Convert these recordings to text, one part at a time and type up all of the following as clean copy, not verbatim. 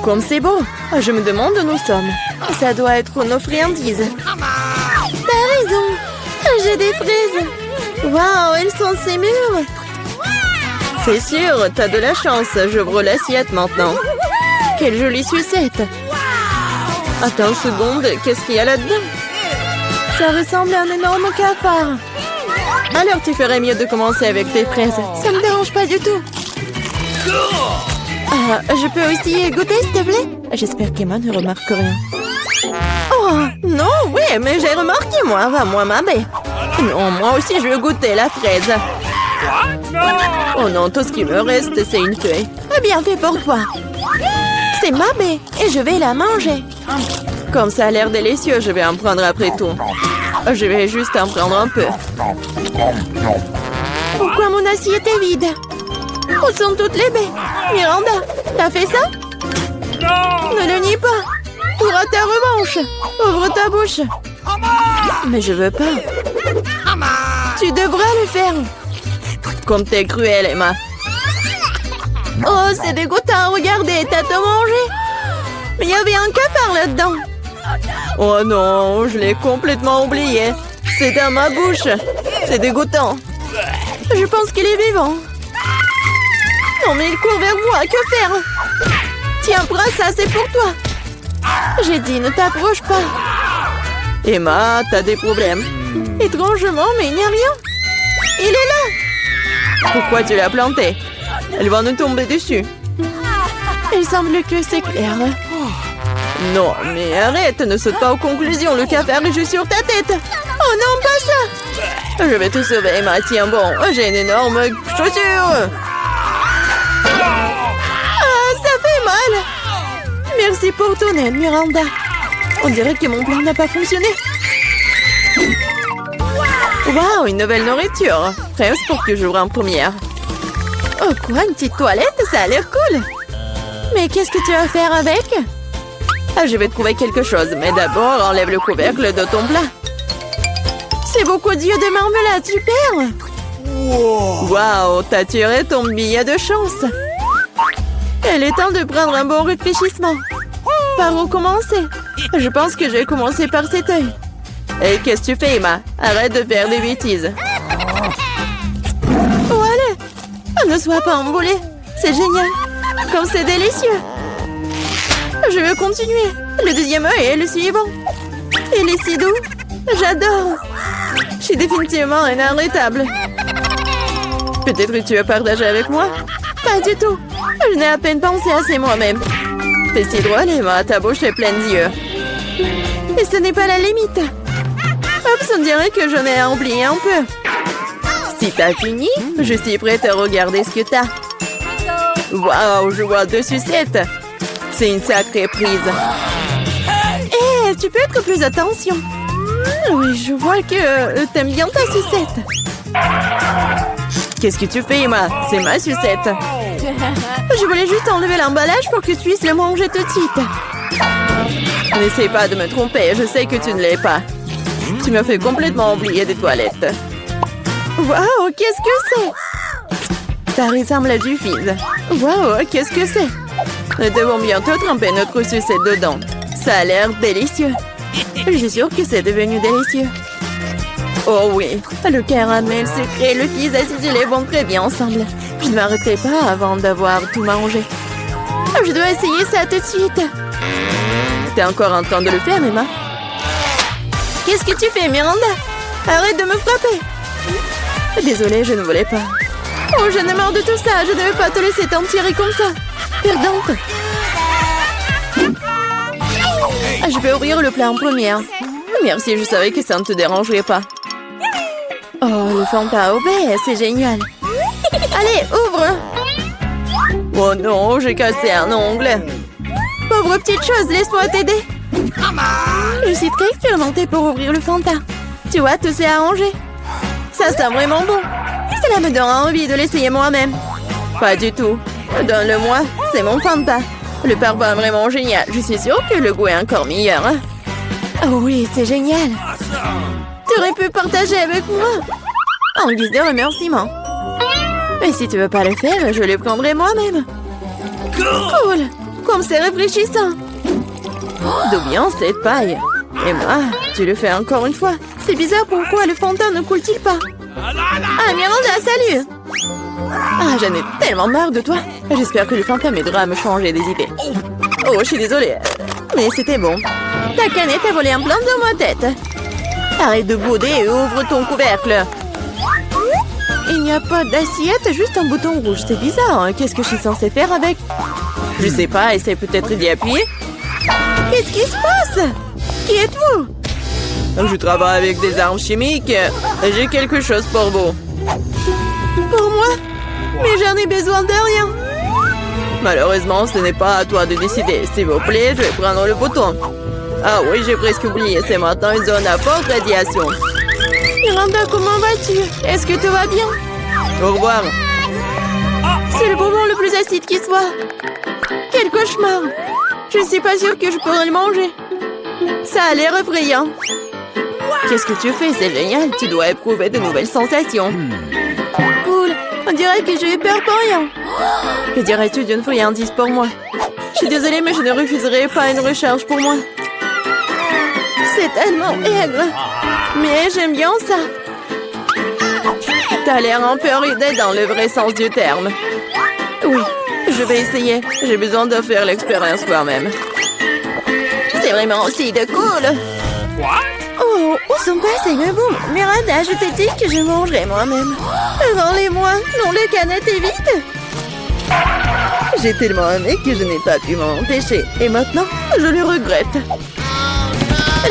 Comme c'est beau. Je me demande où nous sommes. Ça doit être nos friandises. T'as raison. J'ai des fraises. Waouh, elles sont si mûres. C'est sûr, t'as de la chance. J'ouvre l'assiette maintenant. Quelle jolie sucette. Attends une seconde, qu'est-ce qu'il y a là-dedans? Ça ressemble à un énorme cafard. Alors tu ferais mieux de commencer avec tes fraises. Ça me dérange pas du tout. Je peux aussi goûter, s'il te plaît? J'espère qu'Emma ne remarque rien. Oh, non, oui, mais j'ai remarqué, moi. Va, moi, ma baie. Non, moi aussi, je veux goûter la fraise. Oh non, tout ce qui me reste, c'est une feuille. Bien fait pour toi. C'est ma baie et je vais la manger. Comme ça a l'air délicieux, je vais en prendre après tout. Je vais juste en prendre un peu. Pourquoi mon assiette est vide? Où sont toutes les baies? Miranda, t'as fait ça? Ne le nie pas. Tu auras ta revanche. Ouvre ta bouche. Mais je veux pas. Tu devras le faire. Comme t'es cruelle, Emma. Oh, c'est dégoûtant. Regardez, t'as tout mangé. Mais il y avait un cafard là-dedans. Oh non, je l'ai complètement oublié. C'est dans ma bouche. C'est dégoûtant. Je pense qu'il est vivant. Non, mais il court vers moi. Que faire? Tiens, prends ça, c'est pour toi. J'ai dit, ne t'approche pas. Emma, t'as des problèmes. Étrangement, mais il n'y a rien. Il est là. Pourquoi tu l'as planté? Elle va nous tomber dessus. Il semble que c'est clair. Non, mais arrête, ne saute pas aux conclusions. Le cafard est juste sur ta tête. Oh non, pas ça. Je vais te sauver, Emma. Tiens, bon, j'ai une énorme chaussure. Ah, ça fait mal. Merci pour ton aide, Miranda. On dirait que mon plan n'a pas fonctionné. Waouh, une nouvelle nourriture. Presque pour que j'ouvre en première. Oh quoi, une petite toilette? Ça a l'air cool. Mais qu'est-ce que tu vas faire avec? Je vais trouver quelque chose, mais d'abord, enlève le couvercle de ton plat. C'est beaucoup d'yeux de marmelade, super! Waouh, t'as tiré ton billet de chance. Il est temps de prendre un bon réfléchissement. Par où commencer? Je pense que je vais commencer par cet œil. Et qu'est-ce que tu fais, Emma? Arrête de faire des bêtises. Oh, allez! Ne sois pas emboulée. C'est génial. Comme c'est délicieux. Je veux continuer. Le deuxième œil est le suivant. Il est si doux. J'adore. Je suis définitivement inarrêtable. Peut-être que tu veux partager avec moi? Pas du tout. Je n'ai à peine pensé assez moi-même. C'est si drôle, Emma. Ta bouche est pleine d'yeux. Et ce n'est pas la limite. Oups, on dirait que j'en ai oublié un peu. Si t'as fini, je suis prête à regarder ce que t'as. Waouh, je vois 2 sucettes. C'est une sacrée prise. Hé, tu peux être plus attention. Oui, je vois que t'aimes bien ta sucette. Qu'est-ce que tu fais, Emma? C'est ma sucette. Je voulais juste enlever l'emballage pour que tu puisses le manger tout de suite. N'essaie pas de me tromper, je sais que tu ne l'es pas. Tu m'as fait complètement oublier des toilettes. Waouh, qu'est-ce que c'est? Ça ressemble à du fizz. Waouh, qu'est-ce que c'est? Nous devons bientôt tremper notre sucette dedans. Ça a l'air délicieux. Je suis sûre que c'est devenu délicieux. Oh oui, le caramel sucré et le fizz acidulé vont très bien ensemble. Je ne m'arrêterai pas avant d'avoir tout mangé. Je dois essayer ça tout de suite. T'es encore en train de le faire, Emma? Qu'est-ce que tu fais, Miranda? Arrête de me frapper. Désolée, je ne voulais pas. Oh, j'en ai marre de tout ça. Je ne devais pas te laisser t'en tirer comme ça. Perdante. Je vais ouvrir le plat en première. Merci, je savais que ça ne te dérangerait pas. Oh, le Fanta au baie, c'est génial. Allez, ouvre. Oh non, j'ai cassé un ongle. Pauvre petite chose, laisse-moi t'aider. Je suis très expérimentée pour ouvrir le Fanta. Tu vois, tout s'est arrangé. Ça sent vraiment bon. Cela me donne envie de l'essayer moi-même. Pas du tout. Donne-le-moi, c'est mon Fanta. Le parfum est vraiment génial. Je suis sûre que le goût est encore meilleur. Oh oui, c'est génial. Tu aurais pu partager avec moi. En guise de remerciement. Mais si tu veux pas le faire, je le prendrai moi-même. Cool. Comme c'est rafraîchissant. D'où vient cette paille? Et moi, tu le fais encore une fois. C'est bizarre, pourquoi le fond de teint ne coule-t-il pas? Ah, Miranda, salut! Ah, j'en ai tellement marre de toi. J'espère que le fond de teint m'aidera à me changer des idées. Oh, je suis désolée. Mais c'était bon. Ta canette a volé un plan dans ma tête. Arrête de bouder et ouvre ton couvercle. Il n'y a pas d'assiette, juste un bouton rouge. C'est bizarre, hein? Qu'est-ce que je suis censée faire avec? Je sais pas, essaye peut-être d'y appuyer. Qu'est-ce qui se passe? Qui êtes-vous? Je travaille avec des armes chimiques. J'ai quelque chose pour vous. Pour moi? Mais j'en ai besoin de rien. Malheureusement, ce n'est pas à toi de décider. S'il vous plaît, je vais prendre le bouton. Ah oui, j'ai presque oublié. C'est maintenant une zone à forte radiation. Miranda, comment vas-tu? Est-ce que tout va bien? Au revoir. C'est le bonbon le plus acide qui soit. Quel cauchemar. Je ne suis pas sûre que je pourrais le manger. Ça a l'air effrayant. Qu'est-ce que tu fais? C'est génial. Tu dois éprouver de nouvelles sensations. Cool. On dirait que j'ai eu peur pour rien. Que dirais-tu d'une friandise pour moi? Je suis désolée, mais je ne refuserai pas une recharge pour moi. C'est tellement aigre. Mais j'aime bien ça. T'as l'air un peu ridé dans le vrai sens du terme. Oui, je vais essayer. J'ai besoin de faire l'expérience moi-même. C'est vraiment aussi de cool. Oh, où sont passés mes bons? Miranda, je t'ai dit que je mangerais moi-même. Rends-les-moi. Non, le canette est vide. J'ai tellement aimé que je n'ai pas pu m'en empêcher. Et maintenant, je le regrette.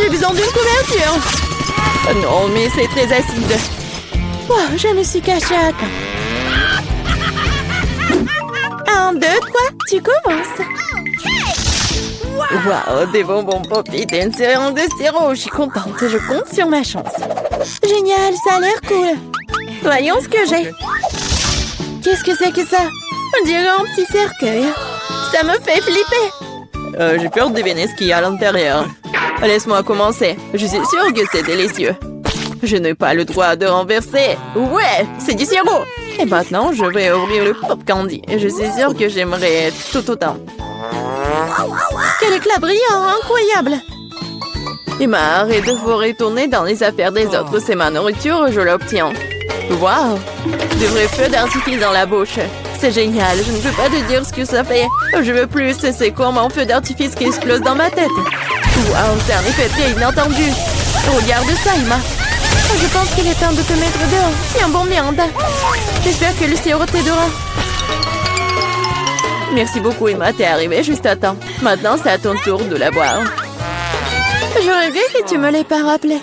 J'ai besoin d'une couverture. Non, mais c'est très acide. Oh, je me suis cachée à temps. 1, 2, 3, tu commences. Waouh, des bonbons Poppy, t'es une série de sirop. Je suis contente, je compte sur ma chance. Génial, ça a l'air cool. Voyons ce que j'ai. Qu'est-ce que c'est que ça? On dirait un petit cercueil. Ça me fait flipper. J'ai peur de deviner ce qu'il y a à l'intérieur. Laisse-moi commencer. Je suis sûre que c'est délicieux. Je n'ai pas le droit de renverser. Ouais, c'est du sirop. Et maintenant, je vais ouvrir le pop candy. Et je suis sûre que j'aimerais tout autant. Quel éclat brillant, incroyable. Emma, arrête de vous retourner dans les affaires des autres. C'est ma nourriture, je l'obtiens. Waouh, de vrais feux d'artifice dans la bouche. C'est génial, je ne peux pas te dire ce que ça fait. Je veux plus, c'est comme un feu d'artifice qui explose dans ma tête. Waouh, c'est un effet très inattendu. Regarde ça, Emma. Je pense qu'il est temps de te mettre dehors. Tiens bon, Miranda. J'espère que le sirop t'aidera. Merci beaucoup, Emma. T'es arrivée juste à temps. Maintenant, c'est à ton tour de la boire. J'aurais vu que tu me l'aies pas rappelé.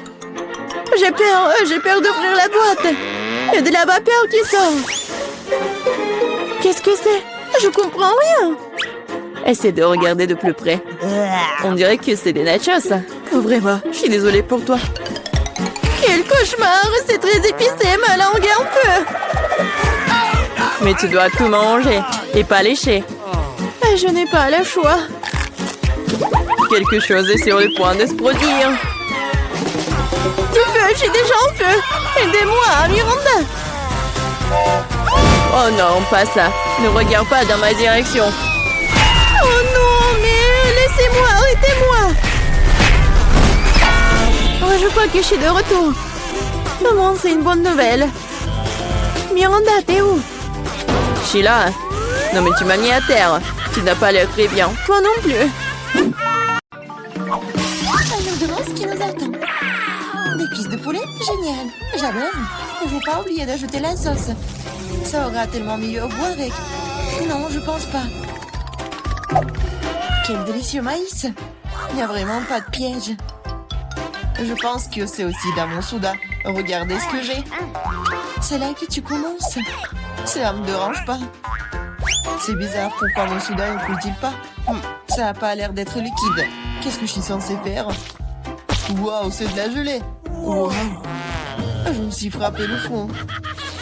J'ai peur d'ouvrir la boîte. Il y a de la vapeur qui sort. Qu'est-ce que c'est? Je comprends rien. Essaie de regarder de plus près. On dirait que c'est des nachos. Ouvrez-moi, je suis désolée pour toi. Quel cauchemar! C'est très épicé, ma langue est en feu. Mais tu dois tout manger et pas lécher. Je n'ai pas le choix. Quelque chose est sur le point de se produire. Du feu, je suis déjà en feu. Aidez-moi, Miranda. Oh non, pas ça. Ne regarde pas dans ma direction. Oh non, mais laissez-moi, arrêtez-moi. Oh, je crois que je suis de retour. Maman, c'est une bonne nouvelle. Miranda, t'es où? Je suis là. Non, mais tu m'as mis à terre. Tu n'as pas l'air très bien. Toi non plus. Je me demande ce qui nous attend. Des cuisses de poulet? Génial. J'adore. Il ne faut pas oublier d'ajouter la sauce. Ça aura tellement mieux au bout avec. Non, je pense pas. Quel délicieux maïs. Il n'y a vraiment pas de piège. Je pense que c'est aussi dans mon soda. Regardez ce que j'ai. C'est là que tu commences. Ça me dérange pas. C'est bizarre, pourquoi mon soda ne coule-t-il pas? Ça n'a pas l'air d'être liquide. Qu'est-ce que je suis censée faire? Waouh, c'est de la gelée. Wow. Je me suis frappé le front.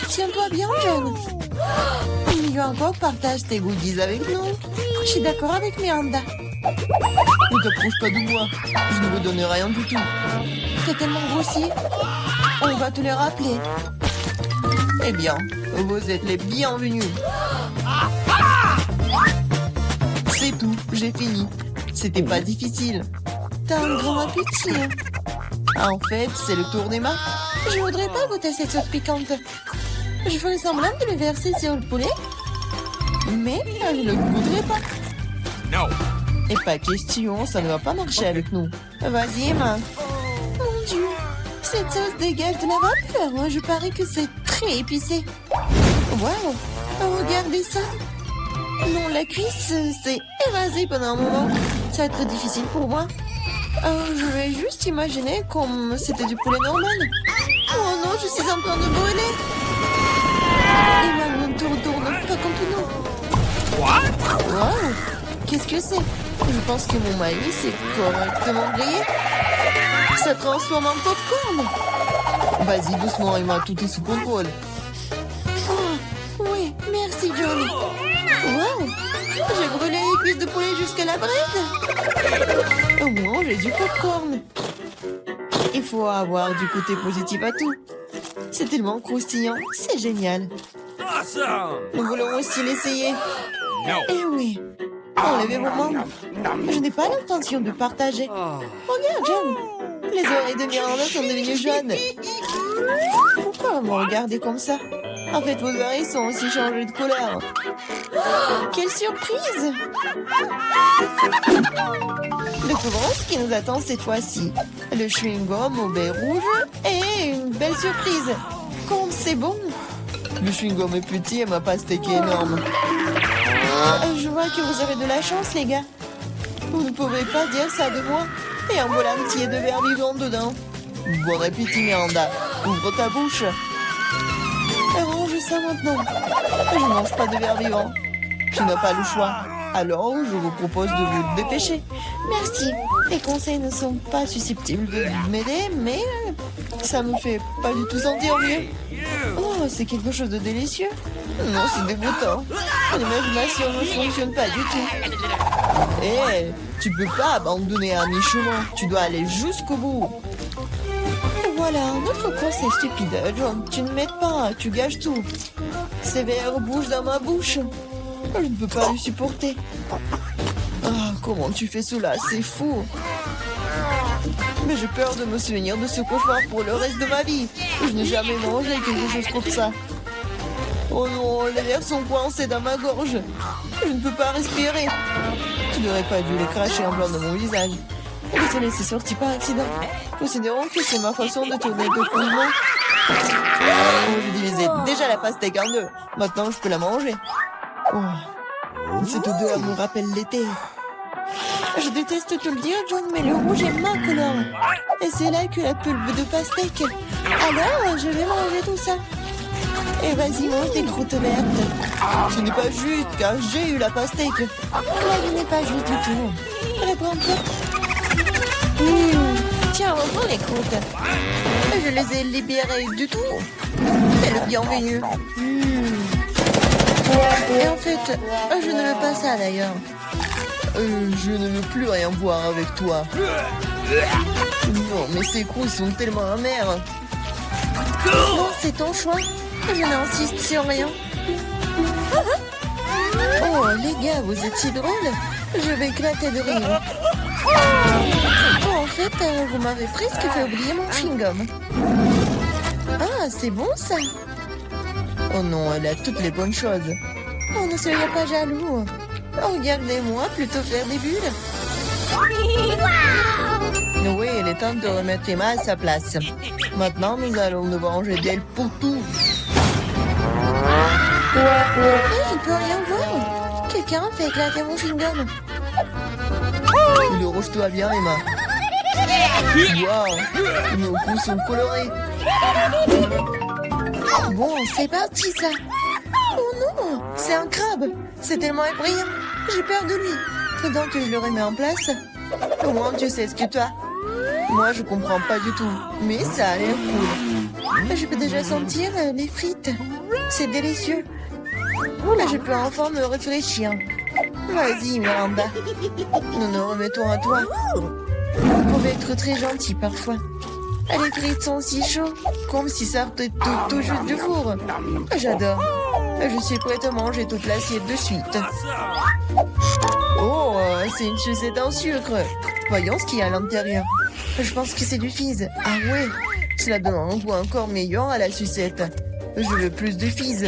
Tiens-toi bien, jeune. Mieux encore, partage tes goodies avec nous. Je suis d'accord avec Miranda. Ne t'approche pas de moi. Je ne vous donne rien du tout. T'es tellement grossier. On va te le rappeler. Eh bien, vous êtes les bienvenus. C'est tout. J'ai fini. C'était pas difficile. T'as un grand appétit. Hein. Ah, en fait, c'est le tour d'Emma. Je voudrais pas goûter cette sauce piquante. Je ferais semblant de le verser sur le poulet. Mais je ne le goûterai pas. No. Et pas question, ça ne va pas marcher avec nous. Vas-y, Emma. Mon Dieu, cette sauce dégage de la vapeur. Moi, je parie que c'est très épicé. Waouh, regardez ça. Non, la cuisse s'est évasée pendant un moment. Ça va être difficile pour moi. Je vais juste imaginer comme c'était du poulet normal. Oh non, je suis en train de brûler. Emma ne tourne pas contre nous. What? Waouh, qu'est-ce que c'est? Je pense que mon maïs est correctement grillé. Ça transforme en popcorn. Vas-y, doucement, Emma, tout est sous contrôle. Oh, oui, merci, John. Waouh, j'ai brûlé les cuisses de poulet jusqu'à la braise. Au moins, j'ai du popcorn. Il faut avoir du côté positif à tout. C'est tellement croustillant, c'est génial. Awesome. Nous voulons aussi l'essayer. No. Eh oui, enlevez vos mains. Je n'ai pas l'intention de partager. Regarde, John. Les oreilles de Miranda sont devenues jaunes. Pourquoi vous me regardez comme ça? En fait, vos oreilles sont aussi changées de couleur. Quelle surprise! Découvrons ce qui nous attend cette fois-ci. Le chewing-gum au baie rouge et une belle surprise. Comme c'est bon! Le chewing-gum est petit et ma pastèque est énorme. Je vois que vous avez de la chance, les gars. Vous ne pouvez pas dire ça de moi. Et un bol entier de verre vivant dedans. Bon appétit, Miranda. Ouvre ta bouche. Range ça maintenant. Je ne mange pas de verre vivant. Tu n'as pas le choix. Alors, je vous propose de vous dépêcher. Merci. Les conseils ne sont pas susceptibles de m'aider, mais ça me fait pas du tout sentir mieux. Oh, c'est quelque chose de délicieux. Non, c'est dégoûtant. L'imagination ne fonctionne pas du tout. Eh, tu peux pas abandonner à mi-chemin. Tu dois aller jusqu'au bout. Voilà, notre conseil stupide. John, tu ne m'aides pas, tu gâches tout. Ces verres bougent dans ma bouche. Je ne peux pas le supporter. Ah, comment tu fais cela? C'est fou. Mais j'ai peur de me souvenir de ce cauchemar pour le reste de ma vie. Je n'ai jamais mangé quelque chose comme ça. Oh non, les verres sont coincés dans ma gorge. Je ne peux pas respirer. Tu n'aurais pas dû les cracher en blanc de mon visage. Désolé, c'est sorti par accident. Considérons que c'est ma façon de tourner de coulement. Oh, je divisais déjà la pastèque en deux. Maintenant, je peux la manger. Oh, cette odeur me rappelle l'été. Je déteste te le dire, John, mais le rouge est ma couleur. Et c'est là que la pulpe de pastèque. Alors, je vais manger tout ça. Et vas-y, mange tes croûtes vertes. Ce n'est pas juste, car j'ai eu la pastèque. La vie n'est pas juste du tout. Reprends-toi. Tiens, reprends les croûtes. Je les ai libérées du tout. C'est le bienvenu. Et en fait, je ne veux pas ça d'ailleurs. Je ne veux plus rien voir avec toi. Non, mais ces croûtes sont tellement amères. Bon, c'est ton choix. Je n'insiste sur rien. Oh, les gars, vous êtes si drôles. Je vais éclater de rire. Oh, en fait, vous m'avez presque fait oublier mon chewing-gum. Ah, c'est bon ça. Oh non, elle a toutes les bonnes choses. Oh, ne soyez pas jaloux. Regardez-moi plutôt faire des bulles. Oui, il est temps de remettre Emma à sa place. Maintenant, nous allons nous venger d'elle pour tout. Je ne peux rien voir. Quelqu'un fait éclater mon chewing-gum. Le rouge-toi bien, Emma. Waouh, nos coups sont colorés. Bon, c'est parti, ça. Oh non, c'est un crabe. C'est tellement effrayant. J'ai peur de lui. Pendant que je le remets en place, au moins tu sais ce que tu as. Moi, je comprends pas du tout, mais ça a l'air cool. Je peux déjà sentir les frites. C'est délicieux. Là, je peux enfin me réfléchir. Vas-y, Miranda. Nous nous remettons à toi. Vous pouvez être très gentil parfois. Les frites sont si chaudes, comme si ça sortait tout juste du four. J'adore. Je suis prête à manger toute l'assiette de suite. Oh, c'est c'est une sucette en sucre. Voyons ce qu'il y a à l'intérieur. Je pense que c'est du fizz. Ah ouais, cela donne un goût encore meilleur à la sucette. Je veux plus de fizz.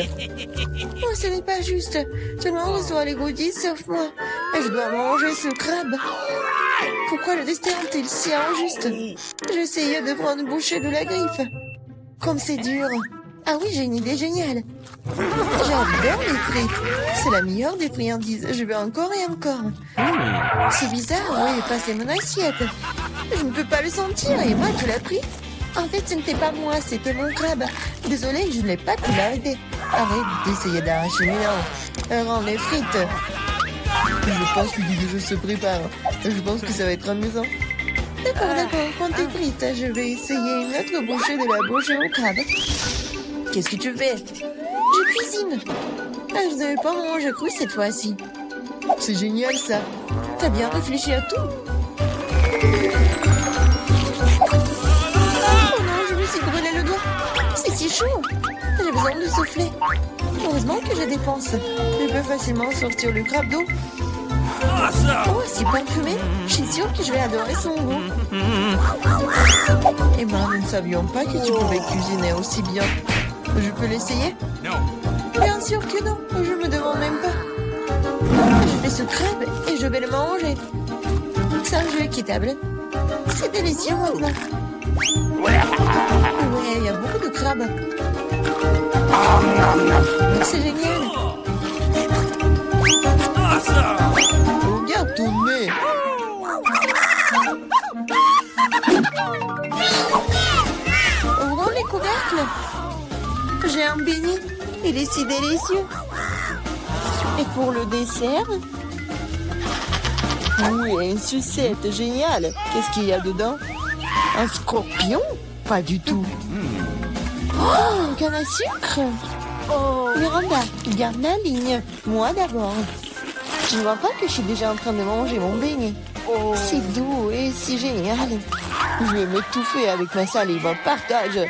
Oh, ce n'est pas juste. Tout le monde reçoit les goodies sauf moi. Et je dois manger ce crabe. Pourquoi le destin est-il si injuste? J'essayais de prendre une bouchée de la griffe. Comme c'est dur. Ah oui, j'ai une idée géniale. J'adore les frites. C'est la meilleure des friandises. Je veux encore et encore. C'est bizarre, oui, passez mon assiette. Je ne peux pas le sentir et moi, tu l'as pris? En fait, ce n'était pas moi, c'était mon crabe. Désolée, je n'ai pas pu l'arrêter. Arrête d'essayer d'arracher mes dents. Rends les frites. Je pense que du jeu se prépare. Je pense que ça va être amusant. D'accord, prends tes frites. Je vais essayer une autre bouchée de la bouche au crabe. Qu'est-ce que tu fais? Je cuisine. Je ne devais pas manger cru cette fois-ci. C'est génial ça. T'as bien réfléchi à tout. Oh non, je me suis brûlé le doigt. C'est si chaud. J'ai besoin de souffler. Heureusement que je dépense. Je peux facilement sortir le crabe d'eau. Oh, c'est parfumé. Je suis sûre que je vais adorer son goût. Eh ben, nous ne savions pas que tu pouvais cuisiner aussi bien. Je peux l'essayer? No. Bien sûr que non. Je me demande même pas. Je fais ce crabe et je vais le manger. C'est un jeu équitable. C'est délicieux maintenant. Ouais, il y a beaucoup de crabes. C'est génial. Awesome. Regarde ton nez. Ouvrons les couvercles. J'ai un beignet. Il est si délicieux. Et pour le dessert? Oui, une sucette géniale. Qu'est-ce qu'il y a dedans? Un scorpion? Pas du tout. Oh, une canne à sucre. Oh, Miranda, garde la ligne. Moi d'abord. Tu ne vois pas que je suis déjà en train de manger mon beignet? C'est doux et si génial. Je vais m'étouffer avec ma salive. Partage.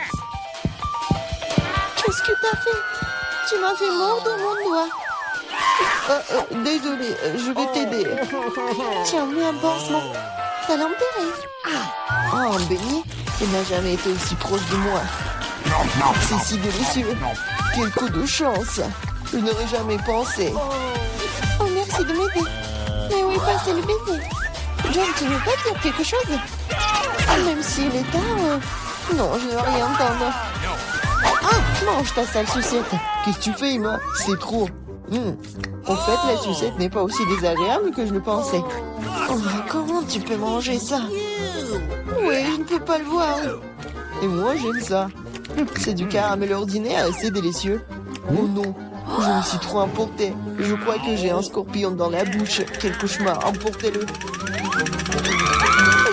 Qu'est-ce que t'as fait? Tu m'as fait mordre mon doigt. Désolé, je vais t'aider. Tiens, mets un pansement. T'as l'enterré. Oh, un beignet. Il n'a jamais été aussi proche de moi. C'est si délicieux. Quel coup de chance. Je n'aurais jamais pensé. Oh, merci de m'aider. Mais où est passé le beignet? John, tu ne veux pas dire quelque chose? Même s'il est tard... Non, je ne veux rien entendre. Ah, mange ta sale sucette. Qu'est-ce que tu fais, Emma? C'est trop. En fait, la sucette n'est pas aussi désagréable que je le pensais. Oh, mais comment tu peux manger ça? Oui, je ne peux pas le voir. Et moi, j'aime ça. C'est du caramel ordinaire et c'est délicieux. Oh non, je me suis trop emportée. Je crois que j'ai un scorpion dans la bouche. Quel cauchemar, emportez-le.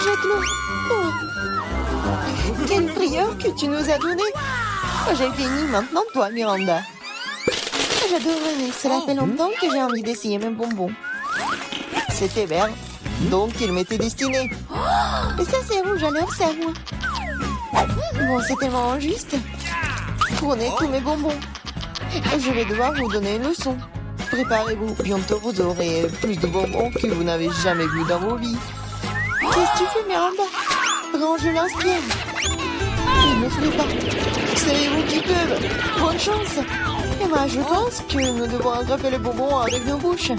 Jette-le. Oh. Quelle frayeur que tu nous as donné. J'ai fini maintenant, toi, Miranda. J'adorerais. Cela fait longtemps que j'ai envie d'essayer mes bonbons. C'était vert, donc il m'était destiné. Et ça, c'est rouge, alors c'est à moi. Bon, c'est tellement injuste. Prenez tous mes bonbons. Je vais devoir vous donner une leçon. Préparez-vous, bientôt vous aurez plus de bonbons que vous n'avez jamais vu dans vos vies. Qu'est-ce que tu fais, Miranda? Range l'inspire. Il ne ferait pas. Savez-vous qui peuvent? Bonne chance. Et moi, je pense que nous devons attraper les bonbons avec nos bouches.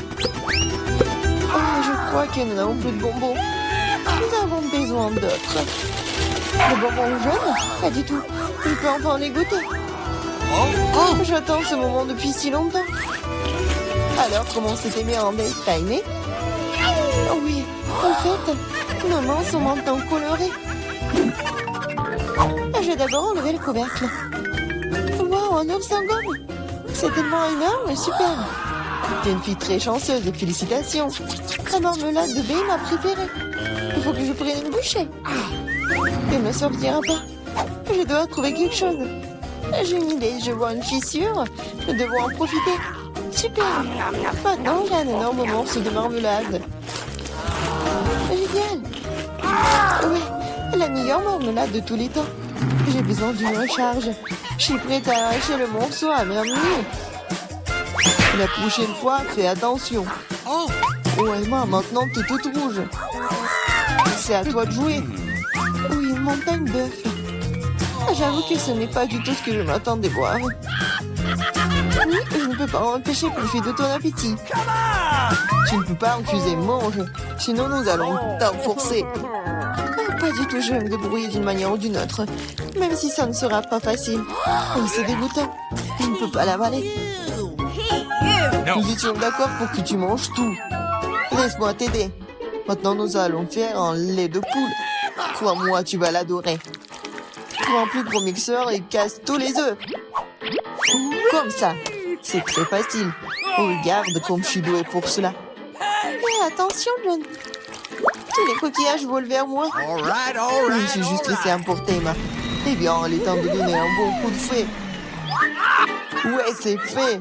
Oh, je crois que nous n'avons plus de bonbons. Nous avons besoin d'autres. Les bonbons jaunes? Pas du tout. Je peux enfin les goûter. Oh, j'attends ce moment depuis si longtemps. Alors, comment c'était Miranda? T'as aimé? Oh oui, en fait, nos mains sont maintenant colorées. Je vais d'abord enlever le couvercle. Wow, un œuf sans gomme. C'est tellement énorme et super. T'es une fille très chanceuse et félicitations. La marmelade de baie est ma préférée. Il faut que je prenne une bouchée. Elle ne sortira pas. Je dois trouver quelque chose. J'ai une idée, je vois une fissure. Nous devons en profiter. Super. Maintenant, j'ai un énorme morceau de marmelade. Génial. Oui, la meilleure marmelade de tous les temps. J'ai besoin d'une recharge. Je suis prête à arracher le morceau à 20 minutes. La prochaine fois, fais attention. Oh Emma, maintenant t'es toute rouge. C'est à toi de jouer. Oui, une montagne d'œufs. J'avoue que ce n'est pas du tout ce que je m'attendais voir. Oui, je ne peux pas empêcher profiter de ton appétit. Tu ne peux pas refuser, mange. Sinon nous allons t'enforcer. Pas du tout, je vais me débrouiller d'une manière ou d'une autre. Même si ça ne sera pas facile. Oh, c'est dégoûtant. Je ne peux pas l'avaler. Nous étions d'accord pour que tu manges tout. Laisse-moi t'aider. Maintenant, nous allons faire un lait de poule. Crois-moi, tu vas l'adorer. Prends un plus gros mixeur et casse tous les œufs. Comme ça. C'est très facile. Regarde comme je suis douée pour cela. Mais attention, John. Tous les coquillages volent vers moi. Je me suis juste laissé emporter, Emma. Eh bien, il est temps de donner un bon coup de fouet. Ouais, c'est fait.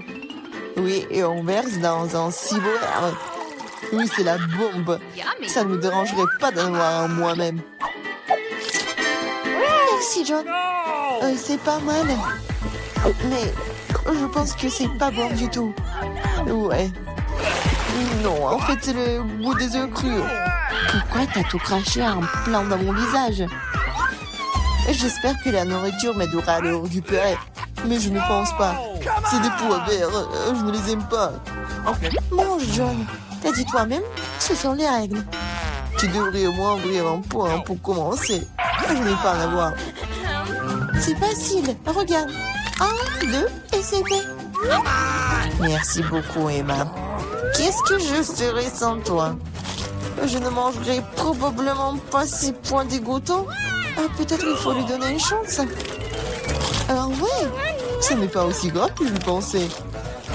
Oui, et on verse dans un ciboire. Oui, c'est la bombe. Ça ne me dérangerait pas d'en avoir un moi-même. Merci, John. C'est pas mal. Mais je pense que c'est pas bon du tout. Ouais. Non, en fait, c'est le goût des œufs crus. Pourquoi t'as tout craché en plein dans mon visage? J'espère que la nourriture m'aidera à le récupérer. Mais je ne pense pas. C'est des pois verts. Je ne les aime pas. Mange, John. T'as dit toi-même, ce sont les règles. Tu devrais au moins ouvrir un point pour commencer. Je n'ai pas à en avoir. C'est facile. Regarde. 1, 2, et c'est fait. Merci beaucoup, Emma. Qu'est-ce que je ferais sans toi? Je ne mangerai probablement pas ces points dégoûtants. Peut-être il faut lui donner une chance. Alors ouais, ça n'est pas aussi grave que je pensais.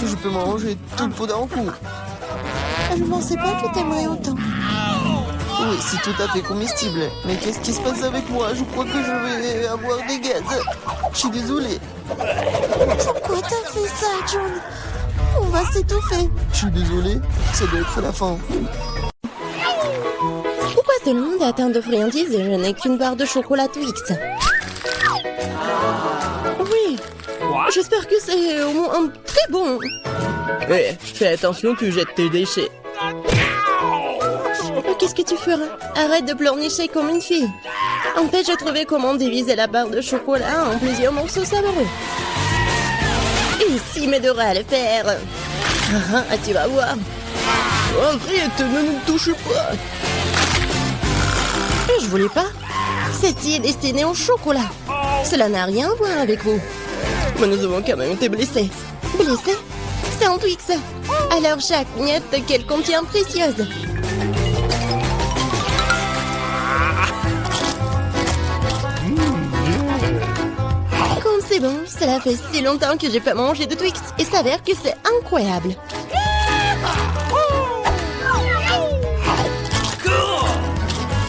Je peux manger tout le pot d'un coup. Je ne pensais pas que t'aimerais autant. Oui, c'est tout à fait comestible. Mais qu'est-ce qui se passe avec moi? Je crois que je vais avoir des gaz. Je suis désolée. Pourquoi t'as fait ça, John? On va s'étouffer. Je suis désolée. Ça doit être la fin. Pourquoi tout le monde est atteint de friandises et je n'ai qu'une barre de chocolat Twix? Oui, j'espère que c'est au moins très bon. Fais attention, tu jettes tes déchets. Qu'est-ce que tu feras? Arrête de pleurnicher comme une fille. En fait, j'ai trouvé comment diviser la barre de chocolat en plusieurs morceaux savoureux. Ici m'aidera à le faire. Tu vas voir. Arrête, ne nous touche pas. Je voulais pas. Ceci est destiné au chocolat. Cela n'a rien à voir avec vous. Mais nous avons quand même été blessés. Blessés? C'est un Twix. Alors chaque miette qu'elle contient précieuse. Comme c'est bon, cela fait si longtemps que j'ai pas mangé de Twix et s'avère que c'est incroyable.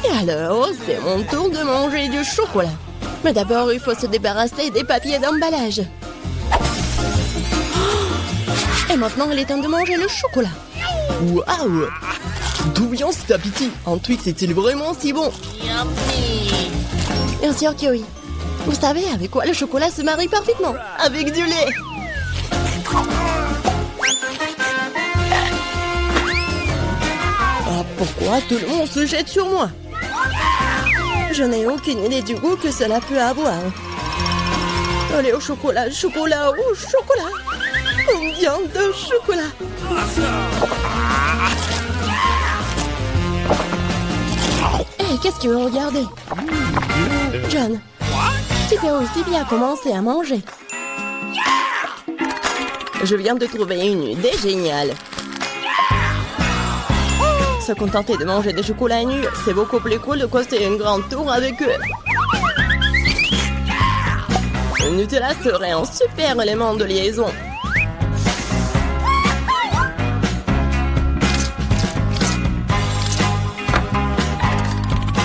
Et alors, c'est mon tour de manger du chocolat. Mais d'abord, il faut se débarrasser des papiers d'emballage. Et maintenant, il est temps de manger le chocolat. Waouh! D'où vient cet appétit? Un Twix est-il vraiment si bon? Bien sûr que oui. Vous savez avec quoi le chocolat se marie parfaitement? Avec du lait. Ah, pourquoi tout le monde se jette sur moi? Je n'ai aucune idée du goût que cela peut avoir. Allez, au chocolat, chocolat, au chocolat. Combien de chocolat? Hé, qu'est-ce que vous regardez? John, tu peux aussi bien commencer à manger. Je viens de trouver une idée géniale. Se contenter de manger des chocolats nus, c'est beaucoup plus cool de coster une grande tour avec eux. Le Nutella serait un super élément de liaison.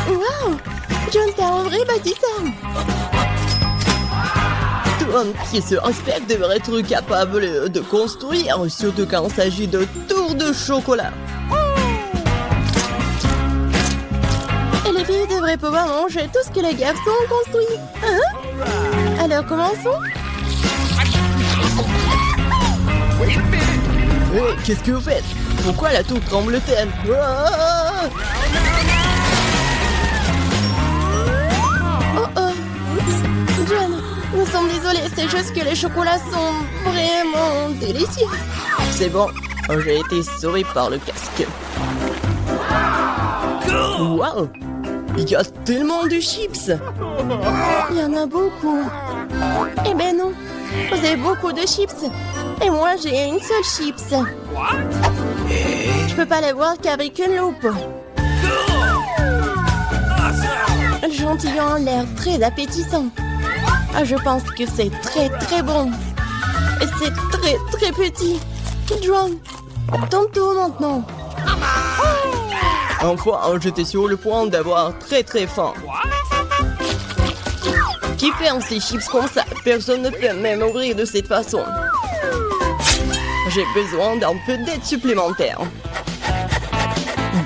Wow! John, t'es un vrai bâtisseur! Tout homme qui se respecte devrait être capable de construire, surtout quand il s'agit de tours de chocolat. Et les filles devraient pouvoir manger tout ce que les garçons ont construit. Hein? Alors commençons. Qu'est-ce que vous faites? Pourquoi la tour tremble-t-elle? Ah! Oh oh! Oups! John, nous sommes désolés, c'est juste que les chocolats sont vraiment délicieux. C'est bon, j'ai été sauvé par le casque. Waouh! Il y a tellement de chips! Il y en a beaucoup. Eh ben non, vous avez beaucoup de chips. Et moi, j'ai une seule chips. Je peux pas les voir qu'avec une loupe. Le chantillon a l'air très appétissant. Je pense que c'est très très bon. Et c'est très très petit. John, ton tour maintenant. Enfin, j'étais sur le point d'avoir très très faim. Qui fait ces chips comme ça? Personne ne peut même ouvrir de cette façon. J'ai besoin d'un peu d'aide supplémentaire.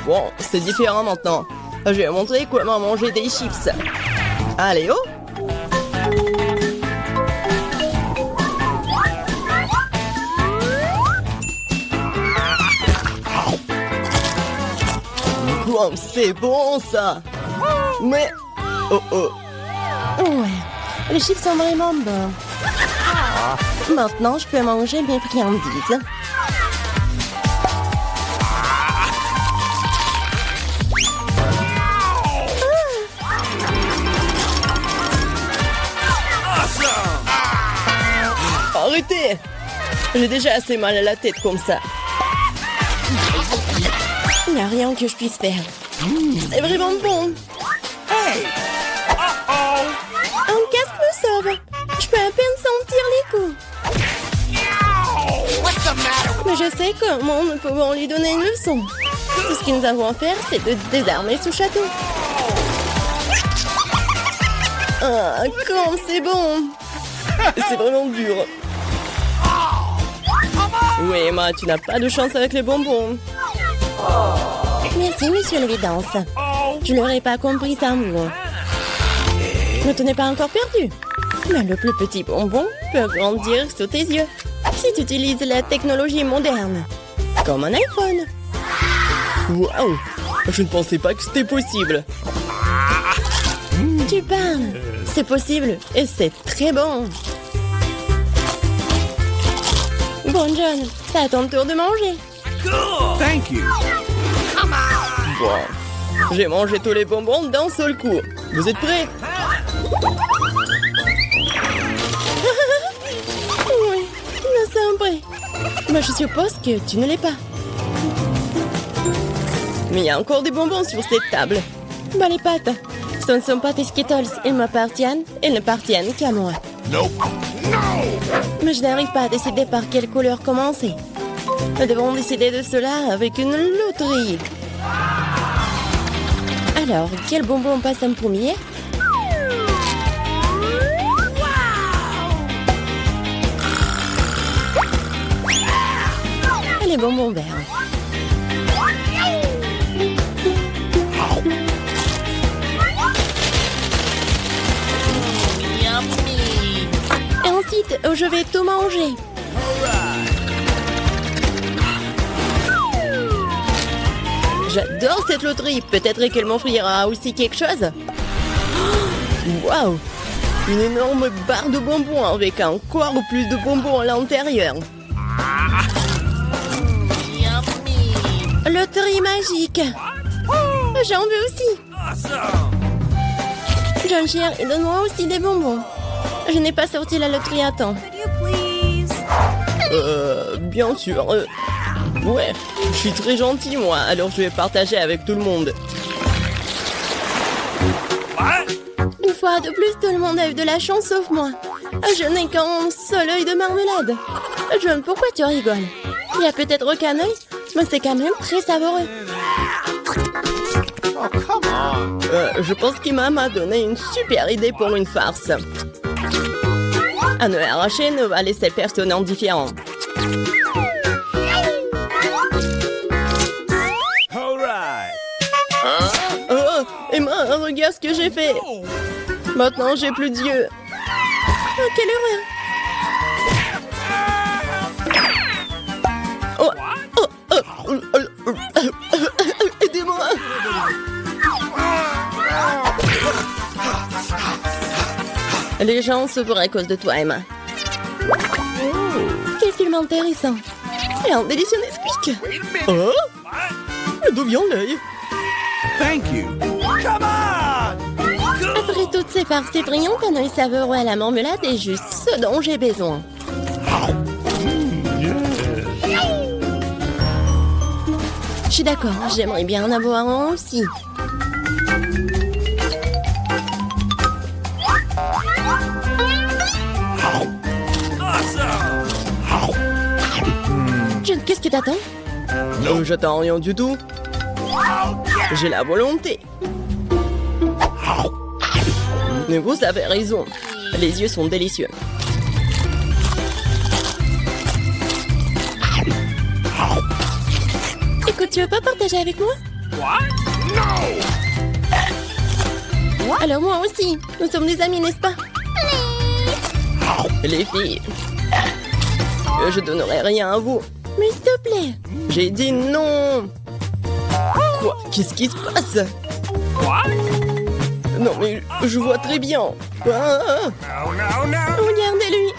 Bon, c'est différent maintenant. Je vais montrer comment manger des chips. Allez, oh! Wow, c'est bon ça! Mais... Oh oh! Ouais, les chips sont vraiment bons. Maintenant, je peux manger mes friandises. Arrêtez! J'ai déjà assez mal à la tête comme ça. Il n'y a rien que je puisse faire. C'est vraiment bon. Un casque me sauve. Je peux à peine sentir les coups. Mais je sais comment nous pouvons lui donner une leçon. Tout ce que nous avons à faire, c'est de désarmer ce château. Ah, comme c'est bon. C'est vraiment dur. Oui, Emma, tu n'as pas de chance avec les bonbons. Merci, monsieur le Vidance. Je l'aurais pas compris sans vous. Ne t'en es pas encore perdu. Mais le plus petit bonbon peut grandir sous tes yeux si tu utilises la technologie moderne, comme un iPhone. Waouh! Je ne pensais pas que c'était possible. Tu parles. C'est possible et c'est très bon. Bon, John, c'est à ton tour de manger. Thank you. Bon, j'ai mangé tous les bonbons d'un seul coup. Vous êtes prêts? Oui, nous sommes prêts. Mais je suppose que tu ne l'es pas. Mais il y a encore des bonbons sur cette table. Bah les pattes, ce ne sont pas tes Skittles. Ils m'appartiennent et n'appartiennent qu'à moi. Nope. No. Mais je n'arrive pas à décider par quelle couleur commencer. Nous devons décider de cela avec une loterie. Alors, quel bonbon passe en premier? Les bonbons verts. Et ensuite, je vais tout manger. J'adore cette loterie. Peut-être qu'elle m'offrira aussi quelque chose. Waouh! Une énorme barre de bonbons avec encore plus de bonbons à l'intérieur. Loterie magique. J'en veux aussi. John Cher, donne-moi aussi des bonbons. Je n'ai pas sorti la loterie à temps. Bien sûr. Ouais, je suis très gentil, moi, alors je vais partager avec tout le monde. Une fois de plus, tout le monde a eu de la chance sauf moi. Je n'ai qu'un seul œil de marmelade. John, pourquoi tu rigoles? Il y a peut-être qu'un œil, mais c'est quand même très savoureux. Je pense qu'Emma m'a donné une super idée pour une farce. Un œil arraché ne va laisser personne indifférent. Oh, Emma, regarde ce que j'ai fait. Maintenant, j'ai plus d'yeux. Oh, quelle horreur. Oh, oh, oh, Les gens se à cause de toi, Emma. Quel film intéressant. Et un délicieux Nesquik. Oh, d'où vient l'œil? Thank you. Come on! Après toutes ces farces effrayantes, un œil savoureux à la marmelade est juste ce dont j'ai besoin. Je suis d'accord, j'aimerais bien en avoir un aussi. Qu'est-ce que t'attends? J'attends rien du tout. J'ai la volonté. Mais vous avez raison. Les yeux sont délicieux. Écoute, tu veux pas partager avec moi? Alors moi aussi. Nous sommes des amis, n'est-ce pas? Les filles, je donnerai rien à vous. Mais s'il te plaît. J'ai dit non. Quoi? Qu'est-ce qui se passe? Non mais je vois très bien. Ah. Regardez-lui.